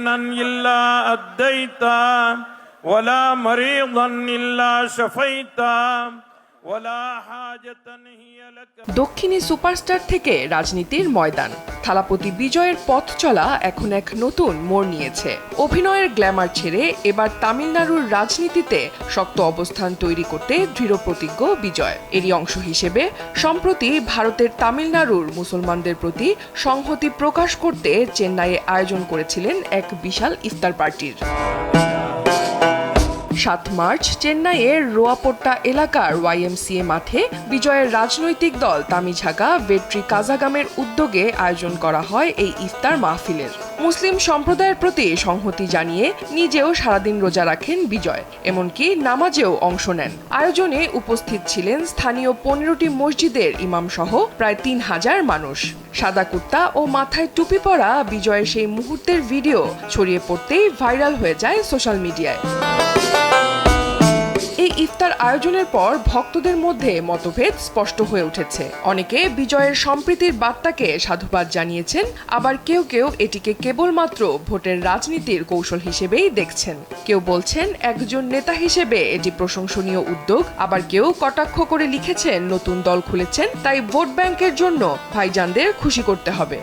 دينا إلا أديته ولا مريضا إلا شفيته ولا حاجة هي لك। দক্ষিণী সুপারস্টার থেকে রাজনীতির ময়দান, থালাপতি বিজয়ের পথ চলা এখন এক নতুন মোড় নিয়েছে। অভিনয়ের গ্ল্যামার ছেড়ে এবার তামিলনাড়ুর রাজনীতিতে শক্ত অবস্থান তৈরি করতে দৃঢ়প্রতিজ্ঞ বিজয়। এরই অংশ হিসেবে সম্প্রতি ভারতের তামিলনাড়ুর মুসলমানদের প্রতি সংহতি প্রকাশ করতে চেন্নাইয়ে আয়োজন করেছিলেন এক বিশাল ইফতার পার্টির। 7 মার্চ চেন্নাইয়ের রোয়াপোট্টা এলাকার YMCA মাঠে বিজয়ের রাজনৈতিক দল তামিঝাগা ভেট্রি কাজাগামের উদ্যোগে আয়োজন করা হয় এই ইফতার মাহফিলের। মুসলিম সম্প্রদায়ের প্রতি সংহতি জানিয়ে নিজেও সারাদিন রোজা রাখেন বিজয়, এমনকি নামাজেও অংশ নেন। আয়োজনে উপস্থিত ছিলেন স্থানীয় 15টি মসজিদের ইমাম সহ প্রায় 3000 মানুষ। সাদা কুর্তা ও মাথায় টুপি পরা বিজয়ের সেই মুহূর্তের ভিডিও ছড়িয়ে পড়তেই ভাইরাল হয়ে যায় সোশ্যাল মিডিয়ায়। এই ইফতার আয়োজনের পর ভক্তদের মধ্যে মতভেদ স্পষ্ট হয়ে উঠেছে। অনেকে বিজয়ের সম্প্রীতির বার্তাকে সাধুবাদ জানিয়েছেন, আবার কেউ কেউ এটিকে কেবলমাত্র ভোটের রাজনীতির কৌশল হিসেবেই দেখছেন। কেউ বলছেন একজন নেতা হিসেবে এটি প্রশংসনীয় উদ্যোগ, আবার কেউ কটাক্ষ করে লিখেছেন নতুন দল খুলেছেন, তাই ভোট ব্যাংকের জন্য ভাইজানদের খুশি করতে হবে।